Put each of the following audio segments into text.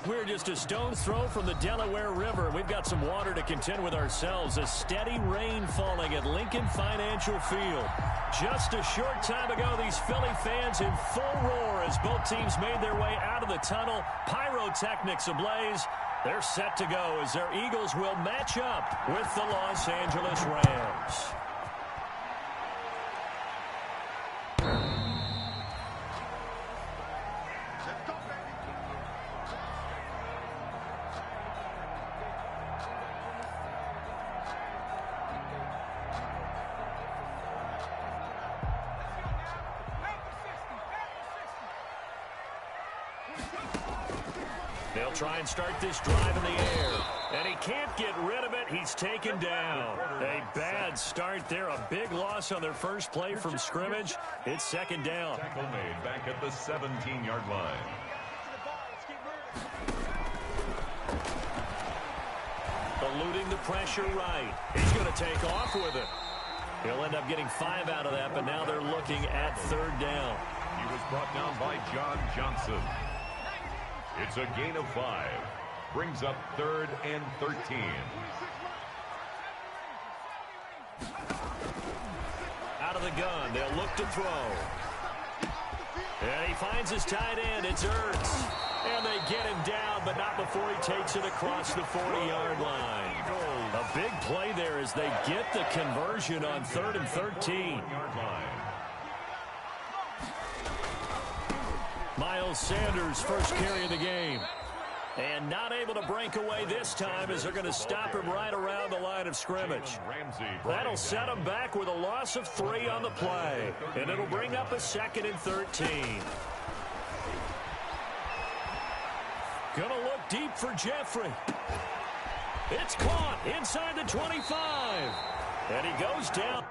We're just a stone's throw from the Delaware River. We've got some water to contend with ourselves. A steady rain falling at Lincoln Financial Field. Just a short time ago, these Philly fans in full roar as both teams made their way out of the tunnel. Pyrotechnics ablaze. They're set to go as their Eagles will match up with the Los Angeles Rams. They'll try and start this drive in the air. And he can't get rid of it. He's taken down. A bad start there. A big loss on their first play from scrimmage. It's second down. Tackle made back at the 17-yard line. Eluding the pressure right. He's going to take off with it. He'll end up getting 5 out of that, but now they're looking at third down. He was brought down by John Johnson. It's a gain of 5. Brings up 3rd and 13. Out of the gun, they'll look to throw. And he finds his tight end. It's Ertz. And they get him down, but not before he takes it across the 40-yard line. A big play there as they get the conversion on 3rd and 13. Miles Sanders, first carry of the game. And not able to break away this time as they're going to stop him right around the line of scrimmage. That'll set him back with a loss of 3 on the play. And it'll bring up a 2nd and 13. Gonna look deep for Jeffrey. It's caught inside the 25. And he goes down.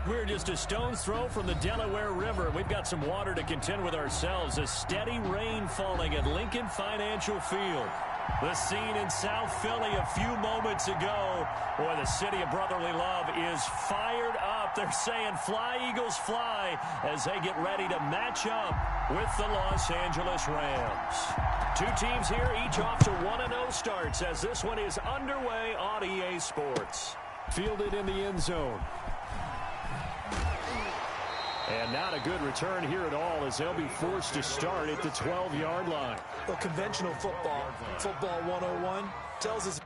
We're just a stone's throw from the Delaware River. We've got some water to contend with ourselves. A steady rain falling at Lincoln Financial Field. The scene in South Philly a few moments ago. Boy, the city of brotherly love is fired up. They're saying, "Fly, Eagles, fly," as they get ready to match up with the Los Angeles Rams. Two teams here, each off to 1-0 starts as this one is underway on EA Sports. Fielded in the end zone. And not a good return here at all as they'll be forced to start at the 12-yard line. Well, conventional football 101, tells us.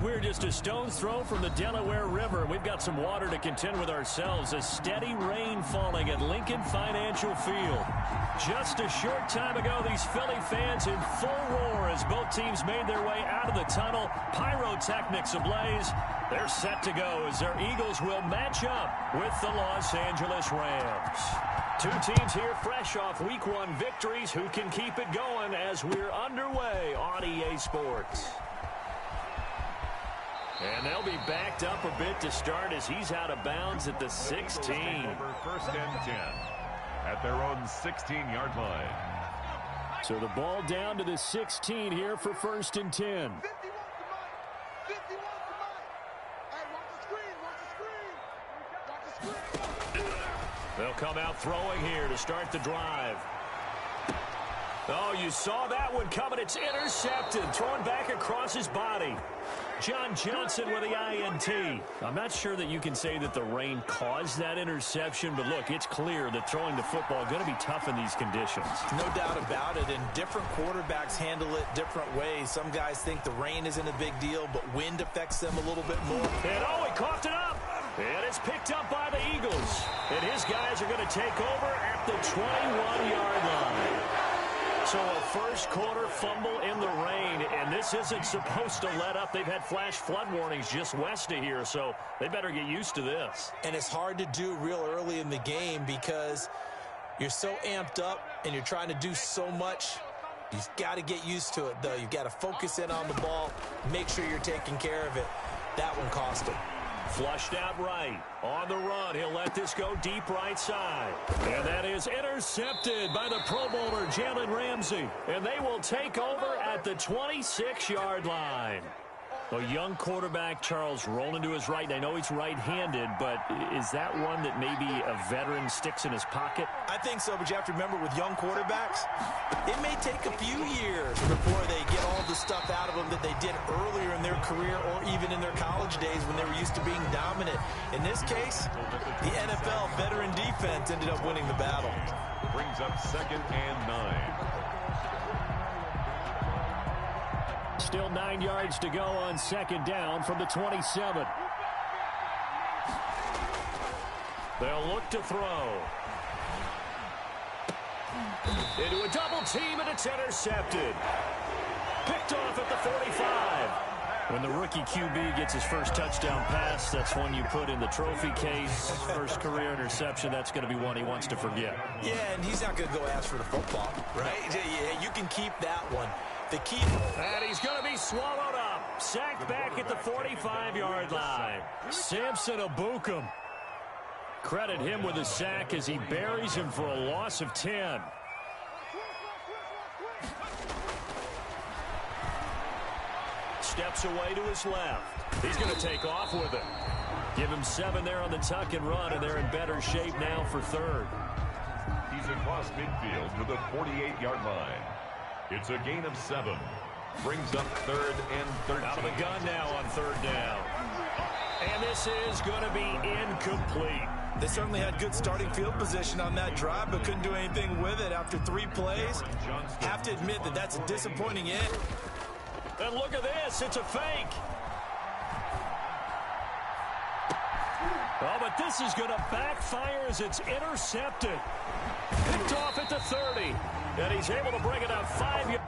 We're just a stone's throw from the Delaware River. We've got some water to contend with ourselves. A steady rain falling at Lincoln Financial Field. Just a short time ago, these Philly fans in full roar as both teams made their way out of the tunnel. Pyrotechnics ablaze. They're set to go as their Eagles will match up with the Los Angeles Rams. Two teams here fresh off Week 1 victories. Who can keep it going as we're underway on EA Sports? And they'll be backed up a bit to start as he's out of bounds at the 16. Over first and 10 at their own 16-yard line. So the ball down to the 16 here for first and 10. They'll come out throwing here to start the drive. Oh, you saw that one coming. It's intercepted. Thrown back across his body. John Johnson with the INT. I'm not sure that you can say that the rain caused that interception, but look, it's clear that throwing the football is going to be tough in these conditions. No doubt about it, and different quarterbacks handle it different ways. Some guys think the rain isn't a big deal, but wind affects them a little bit more. And oh, he coughed it up. And it's picked up by the Eagles. And his guys are going to take over at the 21-yard line. So a first quarter fumble in the rain, and this isn't supposed to let up. They've had flash flood warnings just west of here, so they better get used to this. And it's hard to do real early in the game because you're so amped up and you're trying to do so much. You've got to get used to it, though. You've got to focus in on the ball, make sure you're taking care of it. That one cost him. Flushed out right. On the run, he'll let this go deep right side. And that is intercepted by the Pro Bowler, Jalen Ramsey. And they will take over at the 26-yard line. A young quarterback, Charles, rolling to his right. I know he's right-handed, but is that one that maybe a veteran sticks in his pocket? I think so, but you have to remember with young quarterbacks, it may take a few years before they get all the stuff out of them that they did earlier in their career or even in their college days when they were used to being dominant. In this case, the NFL veteran defense ended up winning the battle. Brings up 2nd and 9. Still 9 yards to go on 2nd down from the 27. They'll look to throw. Into a double team, and it's intercepted. Picked off at the 45. When the rookie QB gets his first touchdown pass, that's one you put in the trophy case. First career interception, that's going to be one he wants to forget. Yeah, and he's not going to go ask for the football, right? Yeah, you can keep that one. The key. And he's going to be swallowed up. Sacked back at the 45-yard line. Samson Abukum. Credit him with a sack as he buries him for a loss of 10. Steps away to his left. He's going to take off with it. Give him 7 there on the tuck and run, and they're in better shape now for 3rd. He's across midfield to the 48-yard line. It's a gain of 7. Brings up 3rd and 13. Out of the gun now on 3rd down. And this is going to be incomplete. They certainly had good starting field position on that drive, but couldn't do anything with it after 3 plays. Have to admit that that's a disappointing end. And look at this. It's a fake. Oh, but this is going to backfire as it's intercepted. Picked off at the 30. And he's able to bring it out 5 yards.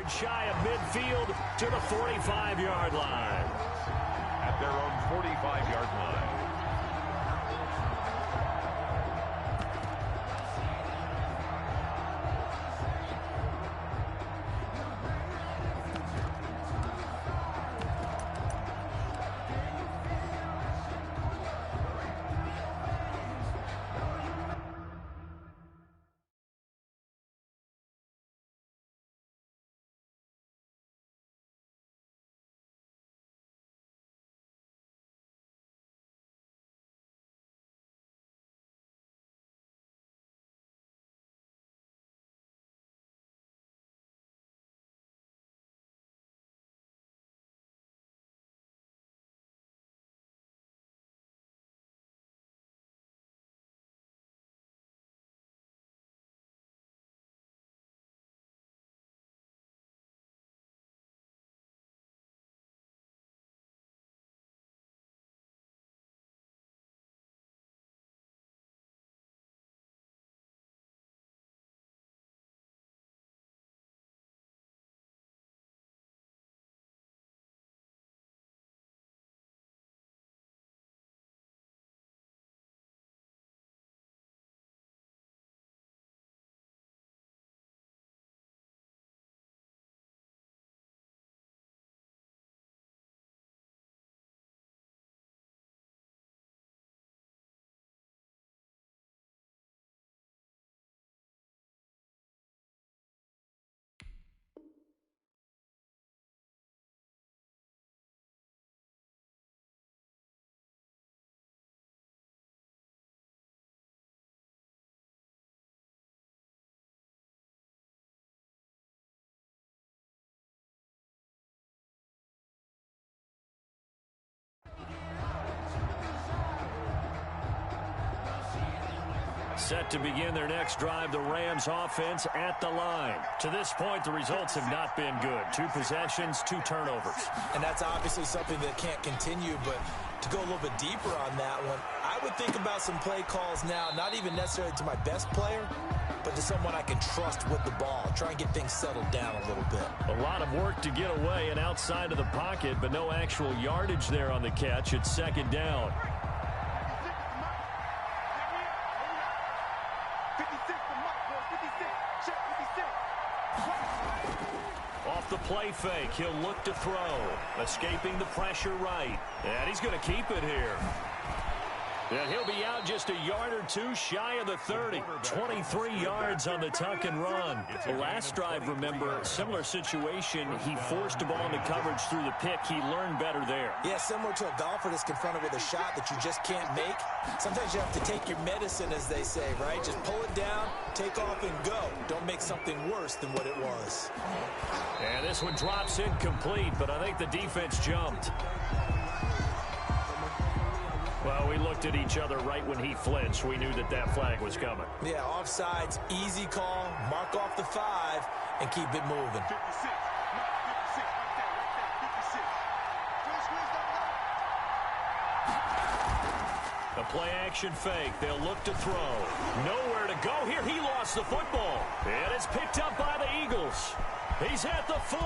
Shy of midfield to the 45-yard line. At their own 45-yard line. Set to begin their next drive, the Rams offense at the line. To this point, the results have not been good. 2 possessions, 2 turnovers. And that's obviously something that can't continue, but to go a little bit deeper on that one, I would think about some play calls now, not even necessarily to my best player, but to someone I can trust with the ball. Try and get things settled down a little bit. A lot of work to get away and outside of the pocket, but no actual yardage there on the catch. It's second down. Off the play fake, he'll look to throw. Escaping the pressure right. And he's going to keep it here. And he'll be out just a yard or 2 shy of the 30. 23 yards on the tuck and run. The last drive, remember, similar situation. He forced a ball into coverage through the pick. He learned better there. Yeah, similar to a golfer that's confronted with a shot that you just can't make. Sometimes you have to take your medicine, as they say, right? Just pull it down, take off, and go. Don't make something worse than what it was. And this one drops incomplete, but I think the defense jumped. Well, we looked at each other right when he flinched. We knew that that flag was coming. Yeah, offsides, easy call, mark off the 5, and keep it moving. A play-action fake. They'll look to throw. Nowhere to go here. He lost the football. And it's picked up by the Eagles. He's at the 40,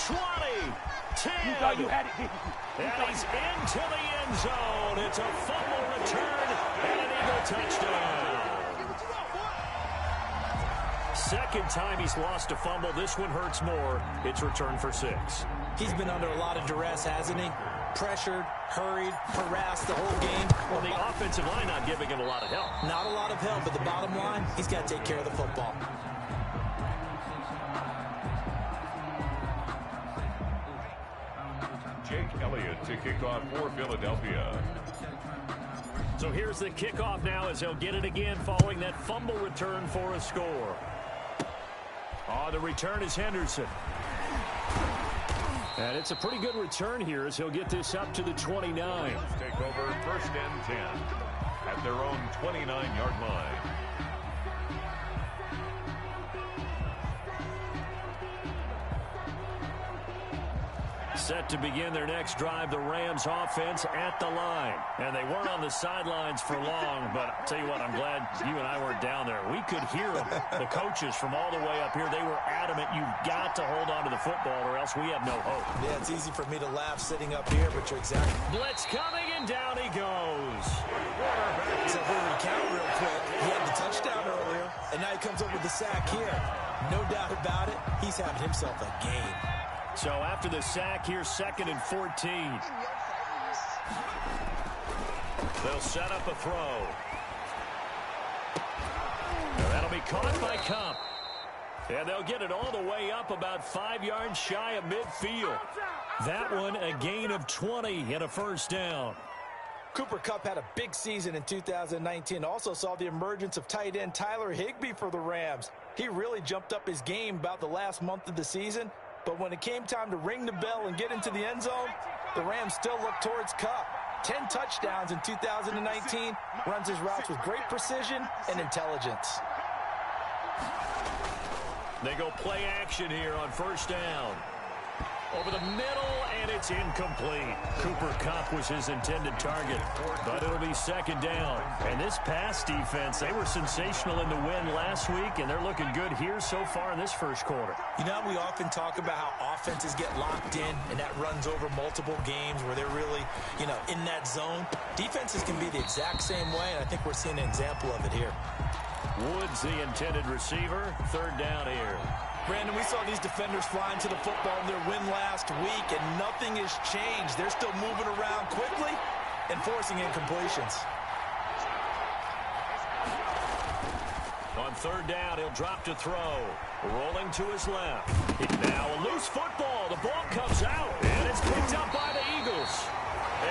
20, 10. You thought you had it. And he's into the end zone. It's a fumble return and an Eagle touchdown. Second time he's lost a fumble. This one hurts more. It's returned for 6. He's been under a lot of duress, hasn't he? Pressured, hurried, harassed the whole game. Well, the offensive line not giving him a lot of help. Not a lot of help, but the bottom line, he's got to take care of the football. Jake Elliott to kick off for Philadelphia. So here's the kickoff now as he'll get it again following that fumble return for a score. Oh, the return is Henderson. And it's a pretty good return here as he'll get this up to the 29. Take over 1st and 10 at their own 29-yard line. Set to begin their next drive, the Rams offense at the line. And they weren't on the sidelines for long, but I'll tell you what, I'm glad you and I weren't down there. We could hear them, the coaches from all the way up here. They were adamant, you've got to hold on to the football or else we have no hope. Yeah, it's easy for me to laugh sitting up here, but you're exactly. Blitz coming, and down he goes. So if we recount real quick, he had the touchdown earlier, and now he comes up with the sack here. No doubt about it, he's having himself a game. So after the sack, here's 2nd and 14. They'll set up a throw. That'll be caught by Cup. And they'll get it all the way up about 5 yards shy of midfield. That one a gain of 20 and a first down. Cooper Kupp had a big season in 2019. Also saw the emergence of tight end Tyler Higbee for the Rams. He really jumped up his game about the last month of the season. But when it came time to ring the bell and get into the end zone, the Rams still looked towards Kupp. 10 touchdowns in 2019, runs his routes with great precision and intelligence. They go play action here on 1st down. Over the middle, and it's incomplete. Cooper Kupp was his intended target, but it'll be 2nd down. And this pass defense, they were sensational in the win last week, and they're looking good here so far in this first quarter. You know, we often talk about how offenses get locked in, and that runs over multiple games where they're really, in that zone. Defenses can be the exact same way, and I think we're seeing an example of it here. Woods, the intended receiver. 3rd down here. Brandon, we saw these defenders flying to the football in their win last week, and nothing has changed. They're still moving around quickly and forcing incompletions. On 3rd down, he'll drop to throw. Rolling to his left. Now a loose football. The ball comes out, and it's picked up by the Eagles.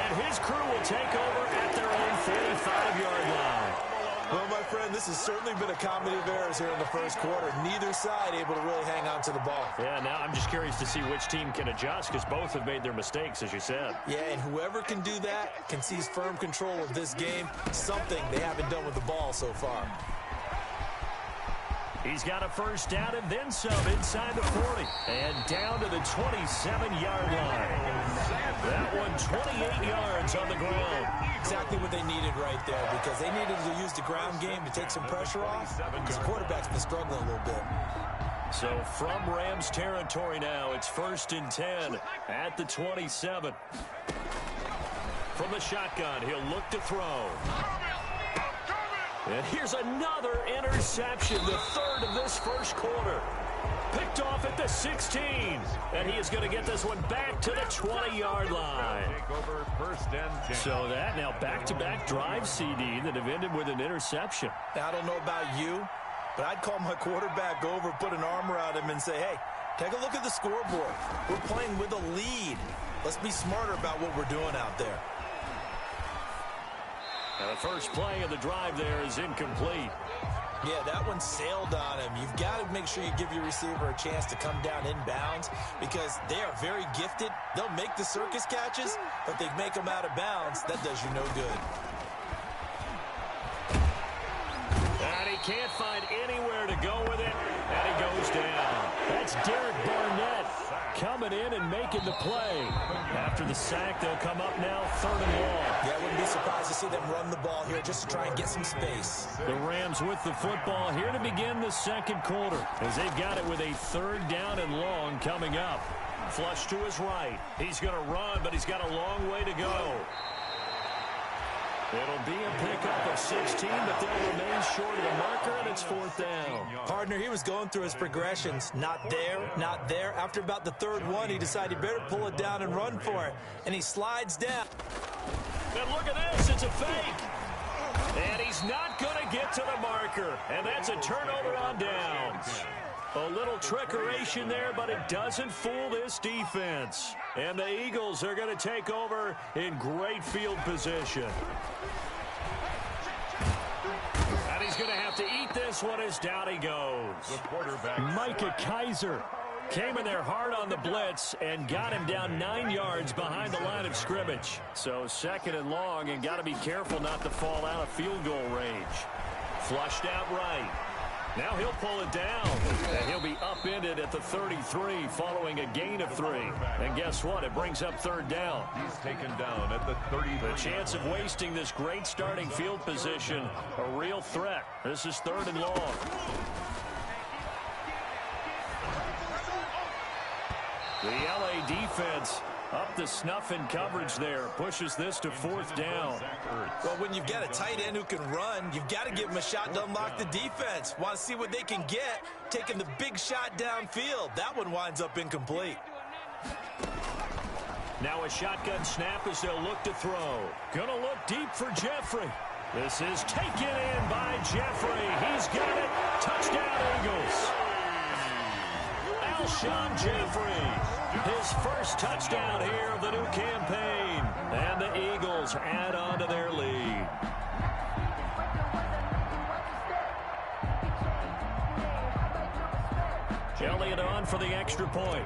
And his crew will take over at their own 45-yard line. Well, my friend, this this has certainly been a comedy of errors here in the first quarter. Neither side able to really hang on to the ball. Yeah, now I'm just curious to see which team can adjust because both have made their mistakes, as you said. Yeah, and whoever can do that can seize firm control of this game, something they haven't done with the ball so far. He's got a first down and then some inside the 40. And down to the 27-yard line. That one 28 yards on the ground. Exactly what they needed right there because they needed to use the ground game to take some pressure off because the quarterback's been struggling a little bit. So from Rams territory now, it's 1st and 10 at the 27. From the shotgun, he'll look to throw. And here's another interception, the third of this first quarter. Picked off at the 16. And he is going to get this one back to the 20-yard line. So that now back-to-back drive CD that have ended with an interception. Now, I don't know about you, but I'd call my quarterback over, put an arm around him, and say, hey, take a look at the scoreboard. We're playing with a lead. Let's be smarter about what we're doing out there. Now the first play of the drive there is incomplete. Yeah, that one sailed on him. You've got to make sure you give your receiver a chance to come down inbounds because they are very gifted. They'll make the circus catches, but they make them out of bounds. That does you no good. And he can't find anywhere to go with it, and he goes down. That's Derek Barnett coming in and making the play. After the sack, they'll come up now 3rd and long. Yeah, I wouldn't be surprised to see them run the ball here just to try and get some space. The Rams with the football here to begin the second quarter as they've got it with a 3rd down and long coming up. Flush to his right. He's going to run, but he's got a long way to go. It'll be a pickup of 16, but they'll remain short of the marker, and it's 4th down. Partner, he was going through his progressions. Not there, not there. After about the 3rd one, he decided he better pull it down and run for it. And he slides down. And look at this, it's a fake. And he's not going to get to the marker. And that's a turnover on downs. A little trickeration there, but it doesn't fool this defense. And the Eagles are going to take over in great field position. And he's going to have to eat this one as down he goes. Micah Kaiser came in there hard on the blitz and got him down 9 yards behind the line of scrimmage. So 2nd and long, and got to be careful not to fall out of field goal range. Flushed out right. Now he'll pull it down, and he'll be upended at the 33 following a gain of 3. And guess what? It brings up 3rd down. He's taken down at the 33. The chance of wasting this great starting field position, a real threat. This is 3rd and long. The LA defense up the snuff in coverage there. Pushes this to 4th down. Well, when you've got a tight end who can run, you've got to give him a shot to unlock the defense. Want to see what they can get, taking the big shot downfield. That one winds up incomplete. Now a shotgun snap as they'll look to throw. Gonna look deep for Jeffrey. This is taken in by Jeffrey. He's got it. Touchdown, Eagles. Alshon Jeffrey. His first touchdown here of the new campaign. And the Eagles add on to their lead. Elliott on for the extra point.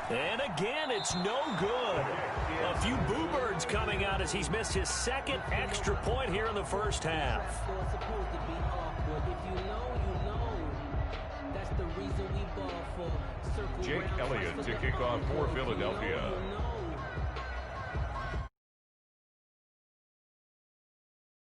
And again, it's no good. A few boo birds coming out as he's missed his 2nd extra point here in the first half. Jake Elliott to kick off for Philadelphia.